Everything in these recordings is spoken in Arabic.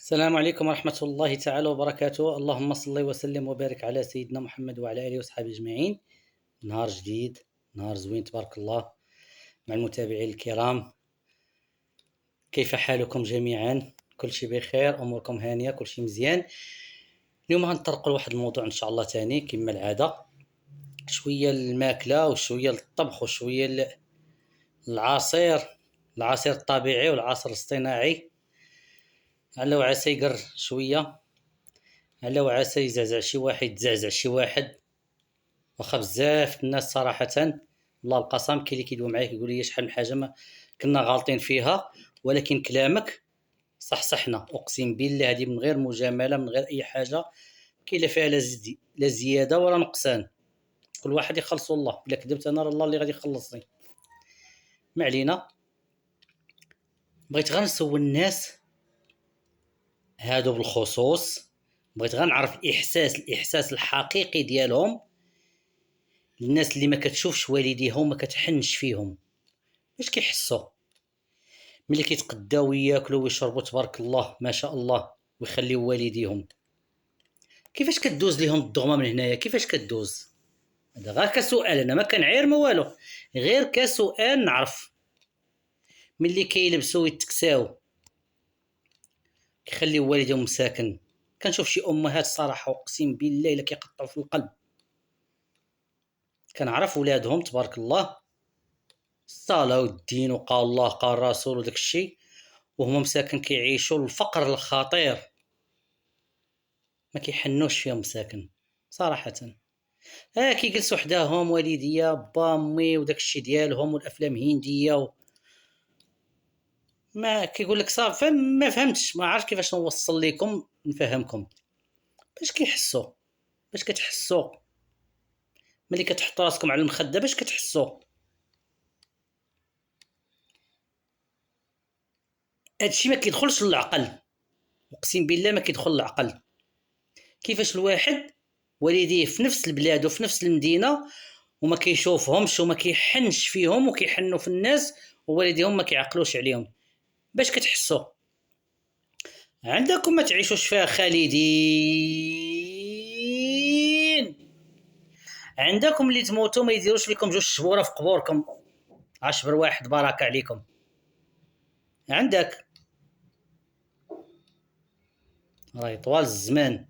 السلام عليكم ورحمة الله تعالى وبركاته. اللهم صل وسلم وبارك على سيدنا محمد وعلى آله وصحبه أجمعين. نهار جديد، نهار زوين تبارك الله. مع المتابعين الكرام، كيف حالكم جميعا؟ كل شيء بخير، أموركم هانية، كل شيء مزيان. اليوم غنطرقوا لواحد الموضوع إن شاء الله تاني كما العادة، شوية الماكلة وشوية الطبخ وشوية العصير، العصير الطبيعي والعصير الاصطناعي. على وعسى يقر شوية، على وعسى يزعزع شي واحد، يتزعزع شي واحد. واخا بزاف الناس صراحة، والله القسم كاين اللي كيدوي معايا كيقول لي شحال من حاجة ما كنا غالطين فيها، ولكن كلامك صحصحنا. اقسم بالله هذه من غير مجاملة، من غير اي حاجة كاين لا فيها لا زيادة ولا نقصان. كل واحد يخلص الله، الا كذبت انا راه الله اللي غادي يخلصني. ما علينا. بغيت غير نسول الناس هادو بالخصوص، بغيت غير نعرف الاحساس الحقيقي ديالهم. الناس اللي ما كتشوفش والديهم، ما كتحنش فيهم، واش كيحسوا ملي كيتقداو وياكلوا ويشربوا تبارك الله ما شاء الله ويخليو والديهم؟ كيفاش كدوز ليهم الضغمه من هنايا؟ كيفاش كدوز؟ هذا غير كسؤال، انا ما كنعاير ما والو، غير كسؤال نعرف. ملي كيلبسوا ويتكساو كيخليو والديهم مساكن. كنشوف شي امهات صراحه اقسم بالله الا كيقطعوا في القلب. كنعرف ولادهم تبارك الله الصلاه والدين وقال الله قال الرسول وداك الشيء، وهما مساكن كيعيشوا الفقر الخطير، ما كيحنوش فيهم مساكن صراحة. كيجلسوا حداهم والديا با امي وداك الشيء ديالهم والافلام هندية ما كيقول لك صافي. ما فهمتش، ما عرفت كيفاش نوصل لكم نفهمكم. باش كيحسوا؟ باش كتحسوا ملي كتحطوا راسكم على المخدة؟ باش كتحسوا؟ هادشي ما كيدخلش للعقل، اقسم بالله ما كيدخل للعقل. كيفاش الواحد والديه في نفس البلاد وفي نفس المدينة وما كيشوفهمش وما كيحنش فيهم وكيحنوا في الناس، ووالديهم ما كيعقلوش عليهم؟ باش كتحسوا؟ عندكم ما تعيشوش فيها خالدين؟ عندكم اللي تموتوا ما يديروش لكم جوج شبوره في قبوركم؟ عشبر واحد بركه عليكم. عندك راهي طوال الزمان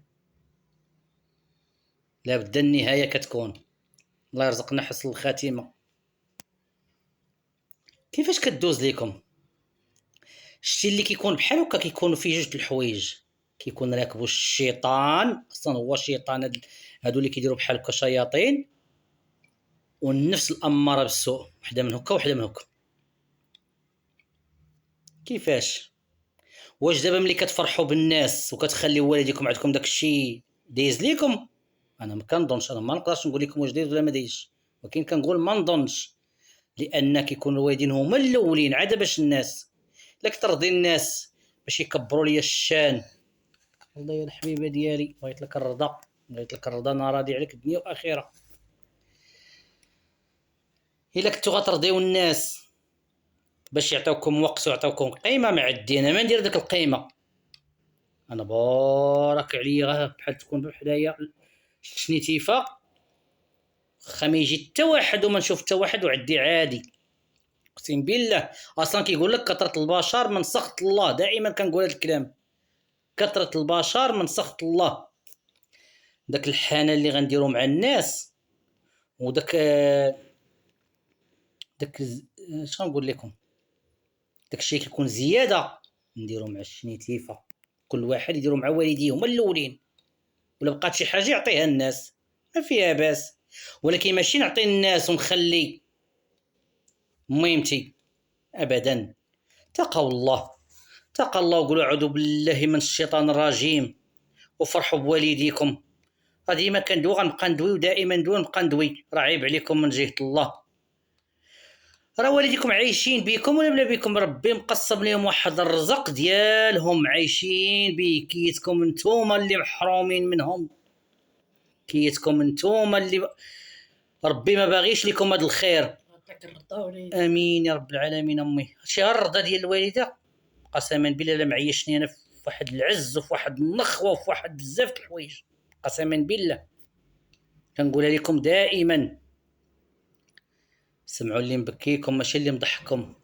لابد النهايه كتكون. الله يرزقنا حسن الخاتمه. كيفاش كدوز ليكم؟ شتي اللي كيكون بحال هكا كيكونوا فيه جوج الحوايج. كيكون راكبو الشيطان، اصلا هو الشيطان، هادو اللي كيديروا بحال هكا شياطين، والنفس الاماره بالسوء، وحده من هكا وحده من هكا. كيفاش؟ واش دابا ملي كتفرحوا بالناس وكتخليو والديكم عندكم داك الشيء دايز ليكم؟ انا ما كنظنش، انا ما نقدرش نقول لكم واش دايز ولا ما دايزش، ولكن كنقول ما نظنش، لان كيكون الوالدين هما الاولين عاد باش الناس. لك ترضي الناس باش يكبروا لي الشان. والله يا الحبيبه ديالي بغيت لك الرضا، بغيت لك الرضا، انا راضي عليك الدنيا واخره. الا كنتو غترضيو الناس باش يعطيوكم وقت ويعطيوكم قيمه، مع الدين انا ما ندير داك القيمه. انا بارك عليا بحال تكون بحدايا شنيتيفه، خا ما يجي حتى واحد وما نشوف حتى واحد وعدي عادي. اقسم بالله اصلا كيقول لك كثره البشر من سخط الله، دائما كنقول هذا الكلام، كثره البشر من سخط الله. داك الحنان اللي غنديروا مع الناس، وداك داك اش غنقول لكم، داك الشيء كيكون زياده نديروا مع الشنيتيفه. كل واحد يديروا مع والديه هما الاولين، ولا بقات شي حاجه يعطيها الناس ما فيها باس، ولكن ماشي نعطي الناس ونخلي ميمتي ابدا. تقوا الله، تقى الله، وقولوا اعوذ بالله من الشيطان الرجيم، وفرحوا بوالديكم. هذه ما كندوي، غنبقى ندوي ودائما ندوي ونبقى ندوي. راه عيب عليكم من جهه الله، راه والديكم عايشين بكم ولا بلا بكم، ربي مقسم لهم واحد الرزق ديالهم عايشين به. كيتكم نتوما اللي محرومين منهم، كيتكم نتوما اللي ربي ما باغيش لكم هذا الخير. امين يا رب العالمين. امي شي الرضا ديال الوالده، قسما بالله لا معيشني انا وفي واحد العز وفي واحد النخوه وفي واحد بزاف د الحوايج. قسما بالله كنقولها لكم دائما، سمعوا اللي مبكيكم ماشي اللي مضحككم.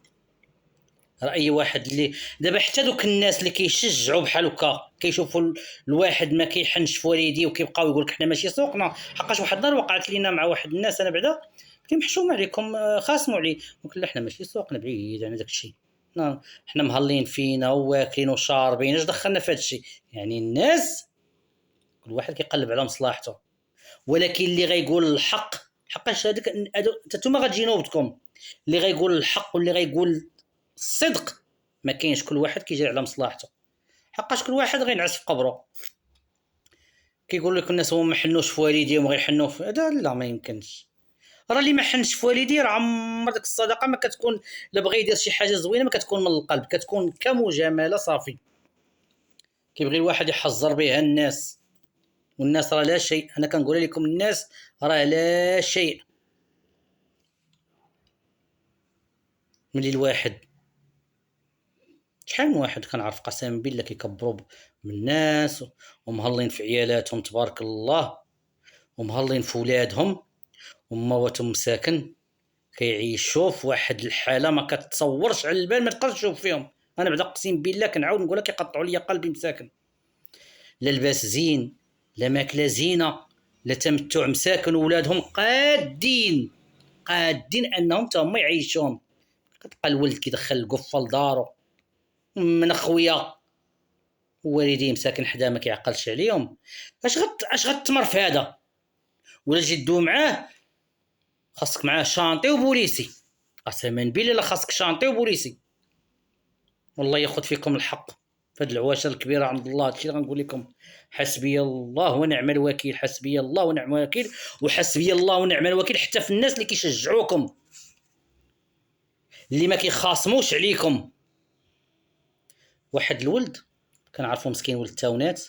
راه اي واحد اللي دابا حتى دوك الناس اللي كيشجعوا بحال هكا كيشوفوا الواحد ما كيحنش في والديه وكيبقاو يقول لك حنا ماشي سوقنا. حقاش واحد النهار وقعت لينا مع واحد الناس، انا بعدا كنحشوم عليكم، خاصموا عليه، قلت له حنا ماشي سوقنا، بعيد عن داك الشيء، حنا مهلين فينا واكلين وشاربين، اش دخلنا في هذا الشيء؟ يعني الناس كل واحد كيقلب على مصلحته، ولكن اللي غيقول الحق، حقاش هذوك نتوما غتجي نوبتكم، اللي غيقول الحق واللي غيقول الصدق ما كاينش، كل واحد كيجري على مصلحته. حقاش كل واحد غينعس في قبره. كيقول لك الناس هما ما حنوش في والديهم وغيحنوا في هذا، لا ما يمكنش. راه اللي ما حنش في والديه راه عمر ديك الصدقه ما كتكون، لا بغى يدير شي حاجه زوينه ما كتكون من القلب، كتكون كمجامله صافي، كيبغي الواحد يحذر بها الناس. والناس راه لا شيء، انا كنقول لكم الناس راه لا شيء. ملي الواحد شحال من واحد كنعرف قسما بالله كيكبروا من الناس ومهلين في عيالاتهم تبارك الله، ومهلين في ولادهم ومواتهم مساكن، كيعيشوا في واحد الحاله ما كتصورش على البال، ما تقدرش تشوف فيهم. انا بعدا اقسم بالله كنعاود نقول لك كيقطعوا لي قلبي مساكن. لا لباس زين، لا ماكله زينه، لا تمتع مساكن، ولادهم قادين انهم تا هما يعيشوهم. كتلقى الولد كيدخل القفه لدارو من خويا، والديه مساكن حدا ما كيعقلش عليهم. اش غتمر في هذا؟ ولا جدو معاه خاصك معاه شانطي وبوليسي، قسما بالله لا خاصك شانطي وبوليسي. والله ياخذ فيكم الحق في هذه العواشر الكبيره عند الله. هادشي اللي غنقول لكم، حسبي الله ونعم الوكيل، حسبي الله ونعم الوكيل، وحسبي الله ونعم الوكيل حتى في الناس اللي كيشجعوكم، اللي ما كيخاصموش عليكم. واحد الولد كنعرفو مسكين، ولد تاونات،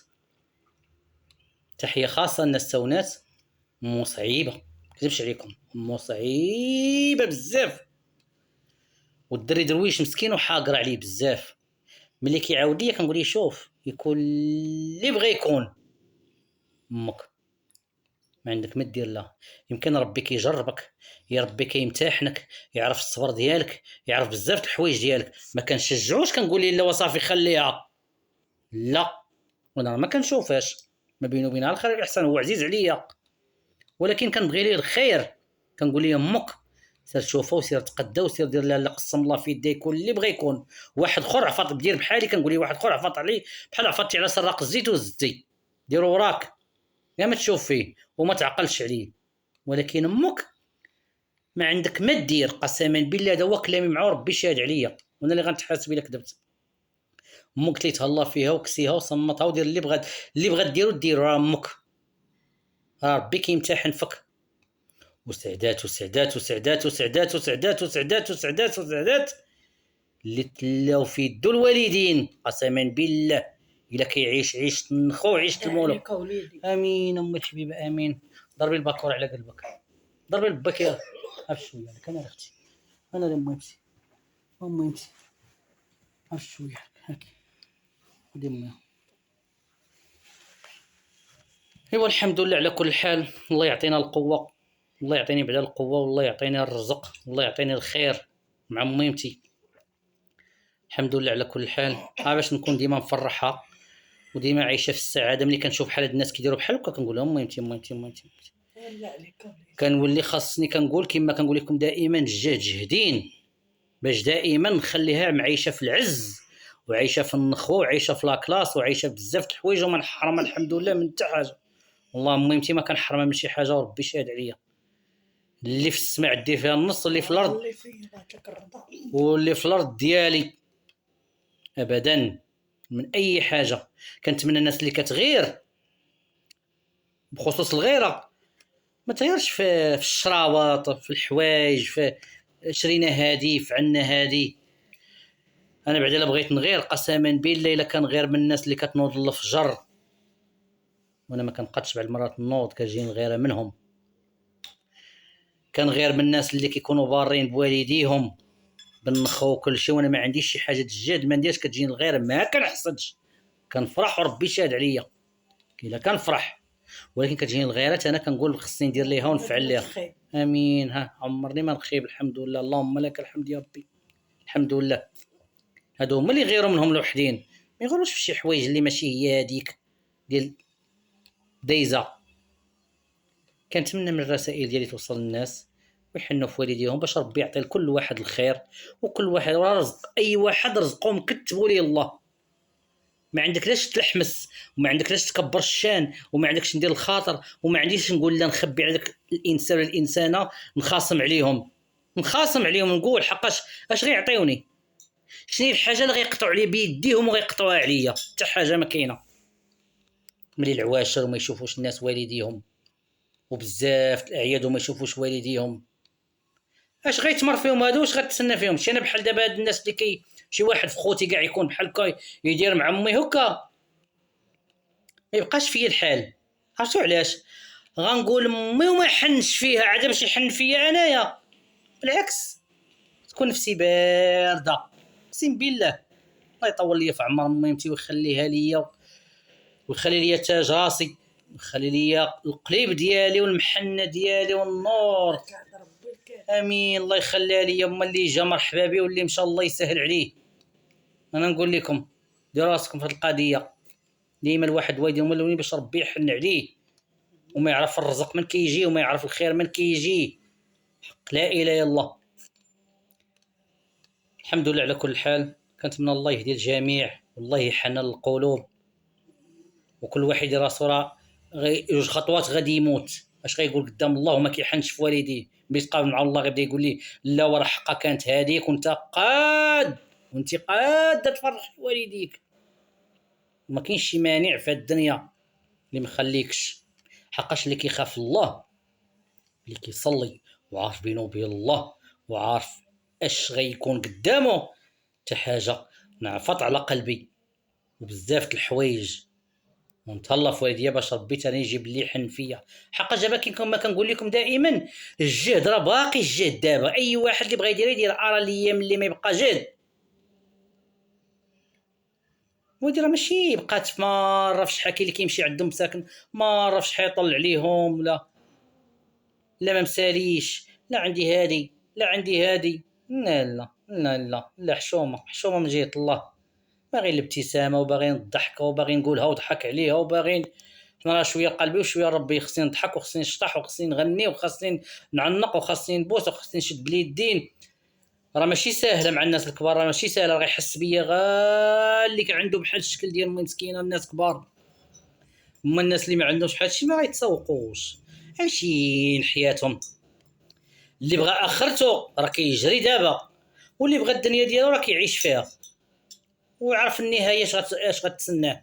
تحيه خاصه الناس تاونات، مو صعيبه كذبش عليكم، مو صعيبه بزاف، والدري درويش مسكين وحاقر عليه بزاف. ملي كيعاود لي كنقول ليه شوف، يكون اللي بغى يكون امك ما عندك ما دير لا، يمكن ربي كيجربك، يا ربي كيمتحنك، يعرف الصبر ديالك، يعرف بزاف د الحوايج ديالك. ما كنشجعوش كنقول ليه لا وصافي خليها، لا، وانا ما كنشوفهاش، ما بينه وبينها الخير الاحسان، هو عزيز عليا، ولكن كنبغي ليه الخير. كنقول ليه امك سير شوفه وسير تقدا وسير دير لا قسم الله في يديه يكون اللي بغى يكون. واحد اخر عفاط دير بحالي، كنقول ليه واحد اخر عفاط عليه بحال عفاطتي على سراق الزيت والزتي، ديرو وراك يا ما تشوف فيه وما تعقلش عليه. ولكن امك ما عندك ما دير، قسما بالله هذا هو كلامي معاه، ربي شاهد عليا، وانا اللي غنتحاسب الا كذبت. امك اللي تهلا فيها وكسيها وصمتها ودير اللي بغات ديرو راه امك، ربي كيمتحن فيك. وسعدات وسعدات وسعدات وسعدات وسعدات وسعدات وسعدات وسعدات اللي تلاو في يدو الوالدين، قسما بالله الا كيعيش عيشه النخو عيشه المولى. امين امي الحبيبه امين. ضربي الباكور على قلبك، ضربي لباك يا عرف شويه لك، انا اختي انا لما امي عرف شويه هاك ودي امي. ايوا الحمد لله على كل حال، الله يعطينا القوه، الله يعطيني بعدا القوه، والله يعطيني الرزق، والله يعطيني الخير مع ميمتي. الحمد لله على كل حال. باش نكون ديما مفرحها وديما عايشه في السعاده. ملي كنشوف بحال هاد الناس كيديروا بحال هكا كنقول لهم ميمتي كنولي خاصني كنقول كما كنقول لكم دائما جاهدين باش دائما نخليها معيشه في العز وعايشه في النخوه وعايشه في لاكلاس وعايشه بزاف د الحوايج وما نحرمها الحمد لله من حتى حاجه. والله ميمتي ما كنحرمها من شي حاجه وربي شاهد عليا. اللي في السماء عندي فيها النص، اللي في الارض واللي في الارض ديالي ابدا من اي حاجه. كنتمنى الناس اللي كتغير بخصوص الغيره ما تغيرش في الشراوط، في الحوايج، في شرينا هادي فعلنا هادي. انا بعدا الا بغيت نغير قسما بالله الا كان غير من الناس اللي كتنوض الفجر، وانا ما كنقدش بعض المرات النوض كتجيني الغيره منهم. كان غير من الناس اللي كيكونوا بارين بوالديهم بالنخو وكل شيء، وانا ما عنديش شي حاجه تجاد ما نديرش كتجيني الغيره، ما كنحسدش كنفرح وربي شاهد عليا الا كنفرح، ولكن كتجيني الغيرة انا كنقول خصني ندير ليها ونفعل ليها. امين. ها عمرني ما نخيب، الحمد لله، اللهم لك الحمد يا ربي، الحمد لله. هادو هما اللي يغيروا منهم الوحدين، ما يغيروش في شي حوايج اللي ماشي هي هذيك ديال دايزه. كنتمنى من الرسائل ديالي توصل للناس ويحنوا في والديهم باش ربي يعطي لكل واحد الخير، وكل واحد رزق، اي واحد رزقه مكتبوا ليه الله. ما عندك لاش تلحمس، وما عندك لاش تكبر الشان، وما عندكش ندير الخاطر، وما عنديش نقول لا نخبي على داك الانسان ولا الانسانه، نخاصم عليهم نقول حقاش اش غيعطيوني؟ شنو هي الحاجه اللي غيقطعوا عليا بيديهم وغيقطعوها عليا؟ حتى حاجه ما كاينه. ملي العواشر وما يشوفوش الناس والديهم، وبزاف الاعياد وما يشوفوش والديهم، اش غيتمر فيهم هادو؟ واش غتسنى فيهم؟ شي انا بحال دابا هاد الناس اللي شي واحد في خوتي كاع يكون بحال هكا يدير مع امي هكا، ما يبقاش فيا الحال. عرفتو علاش؟ غنقول امي وما يحنش فيها عاد باش يحن فيا انايا، بالعكس تكون نفسي بارده. اقسم بالله الله يطول لي في عمر ميمتي ويخليها ليا، ويخلي لي تاج راسي، ويخلي لي القليب ديالي والمحنه ديالي والنور. امين. الله يخليها لي. يما اللي جا مرحبا به، واللي مشى الله يسهل عليه. انا نقول لكم ديروا راسكم في هذه القضيه. ديما الواحد والدي مولوني باش ربي يحن عليه، وما يعرف الرزق من كيجي، وما يعرف الخير من كيجي. حق لا اله الا الله. الحمد لله على كل حال. كنتمنى الله يهدي الجميع، والله يحنن القلوب، وكل واحد يدير راسو راه جوج خطوات غادي يموت. اش غيقول قدام الله وما كيحنش في والديه؟ بيتقابل مع الله غيبدا يقول لي لا وراه حقا كانت هذيك، وانت قاد وانت قاده تفرح والديك. ما كاينش شي مانع في الدنيا اللي مخليكش، حقاش اللي كيخاف الله، اللي كيصلي وعارف بينه وبين الله، وعارف اش غيكون قدامه، حتى حاجه نعفط على قلبي وبزاف د الحوايج، ونتهلا في والديا باش ربي تاني يجيب لي حن فيا. حقا جابا كما كنقول لكم دائما، الجهد راه باقي، الجهد دابا اي واحد اللي بغى يدير ارى الايام اللي ما يبقى جهد. ودي راه ماشي بقات مره في شحال كاين اللي كيمشي عندهم مساكن مره في شحال يطلع عليهم، لا ما مساليش، لا عندي هادي، لا عندي هادي، لا لا لا لا لا، حشومه من جهه الله. باغي الابتسامه، وباغي الضحكه، وباغي نقولها وضحك عليها، وباغي راه شويه قلبي وشويه ربي. خصني نضحك، وخصني نشطح، وخصني نغني، وخصني نعنق، وخصني نبوس، وخصني نشد باليدين. راه ماشي ساهله مع الناس الكبار، راه ماشي ساهله. راه غيحس بيا غير اللي عنده بحال الشكل ديال امي مسكينه. الناس كبار، هما الناس اللي ما عندهمش بحال هادشي ما غيتسوقوش، عايشين حياتهم. اللي بغى اخرته راه كيجري دابا، واللي بغى الدنيا ديالو راه كيعيش فيها، ويعرف النهايه اش غتسناه.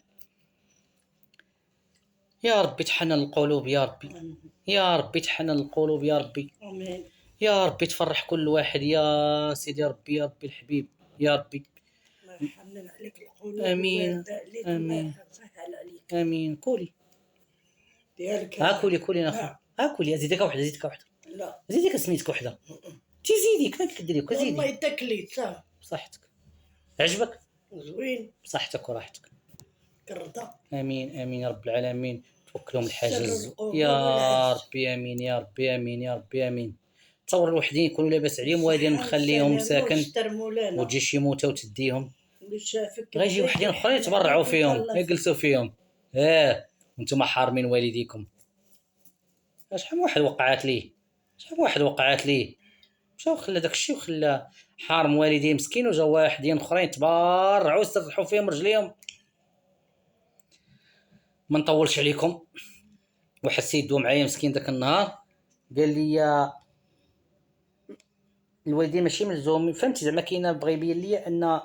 يا ربي تحنن القلوب، يا ربي، يا ربي تحنن القلوب، يا ربي، امين، يا ربي تفرح كل واحد يا سيدي ربي، يا ربي الحبيب، يا ربي الله يحنن عليك القلوب. امين امين امين. كولي ديالك كولي ناخذ. كولي زيدك وحده، زيدك وحده، لا زيدك سميتك وحده، تزيدي كيفاش كديري كزيدي. والله تاكلي صح بصحتك. عجبك؟ زوين بصحتك وراحتك. كرده. امين امين يا رب العالمين. توكلوا من الحاجه القبول يا والعز. ربي امين، يا ربي امين، يا ربي امين. تصور الوحدين يكونوا لاباس عليهم، والدين مخليهم ساكن، وتجي شي موته وتديهم، غيجي وحدين اخرين يتبرعوا فيهم، يجلسوا فيهم. وانتم حارمين والديكم. شحال من واحد وقعات ليه، شحال من واحد وقعات ليه، مشاو خلى داكشي وخلى حارم والديه مسكين، وجاو واحدين اخرين تبرعوا يسترحوا فيهم رجليهم. ما نطولش عليكم. واحد السيد دو معايا مسكين داك النهار قال لي الوالدين ماشي ملزوم، فهمتي زعما كاينه، بغى يبين لي ان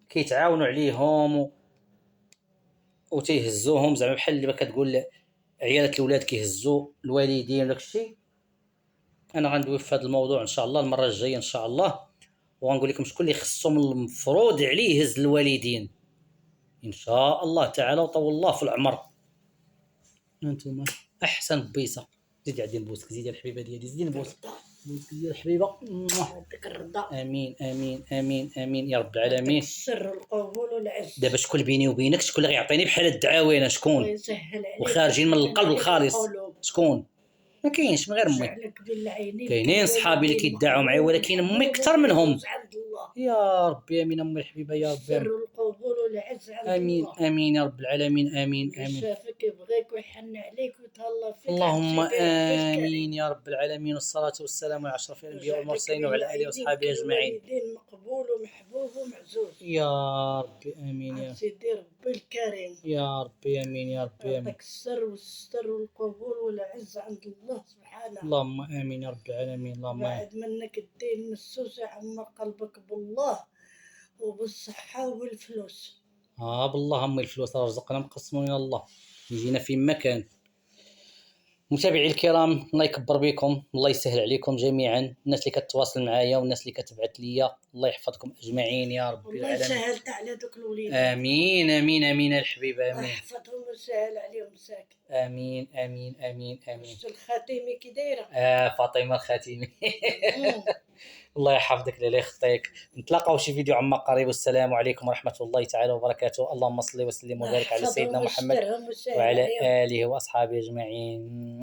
كيتعاونوا عليهم وتيهزوهم، زعما بحال اللي كتقول عيالة الولاد كيهزوا الوالدين وداك الشيء. انا غندوي في هذا الموضوع ان شاء الله المره الجايه ان شاء الله، وغنقول لكم شكون اللي خصهم المفروض عليه يهز الوالدين ان شاء الله تعالى، وطول الله في العمر. انتم احسن بيصه. زيدي عندي نبوسك، زيدي الحبيبه ديالي، زيدي نبوس، ودي الحبيبه. يعطيك الرضا، امين امين امين امين يا رب العالمين. يعطيك السر والقبول والعز. دابا شكون بيني وبينك شكون اللي غيعطيني بحال الدعاوي؟ انا الله شكون؟ يسهل عليك وخارجين من القلب ويحنن الخالص. عليك القلوب. شكون؟ ما كاينش من غير امي. يجعلك بين العينين كاينين صحابي اللي كاملين كيدعوا معايا مقبول ولكن امي محبوب اكثر منهم. ومعزوز عند الله. يا ربي امين امي الحبيبه يا ربي. السر والقبول والعز عند امين الله. امين يا رب العالمين. امين اللي امين. شافك يبغيك ويحن عليك ويتهلا فيك. اللهم عرفتي بربي الكريم. امين يا رب العالمين، والصلاه والسلام على اشرف الانبياء يجعلك والمرسلين بين وعلى اله العينين واصحابه اجمعين. كالوالدين مقبول ومحبوب ومعزوز. يا ربي امين عن يا سيدي ربي الكريم. يا ربي امين يا ربي امين. يعطيك السر والستر والقبول والعز عند الله سبحانه. اللهم امين يا رب العالمين. اللهم امين. بعد منك الدين مسوس عمر قلبك بالله وبالصحة وبالفلوس. بالله امي الفلوس رزقنا مقسم من الله يجينا في مكان. متابعي الكرام الله يكبر بكم، الله يسهل عليكم جميعا، الناس اللي كتواصل معايا والناس اللي كتبعت ليا، الله يحفظكم اجمعين يا رب والله العالمين. يسهل على دوك الوليدات. امين امين امين الحبيبه امين. يحفظهم ويسهل عليهم ساكن. امين امين امين امين. شفتوا الخاتمي كي دايره؟ فاطمه الخاتمي. الله يحفظك لا يخطيك. نتلاقاو شي فيديو عما قريب، والسلام عليكم ورحمه الله تعالى وبركاته. اللهم صل وسلم وبارك على سيدنا محمد وعلى اله واصحابه اجمعين.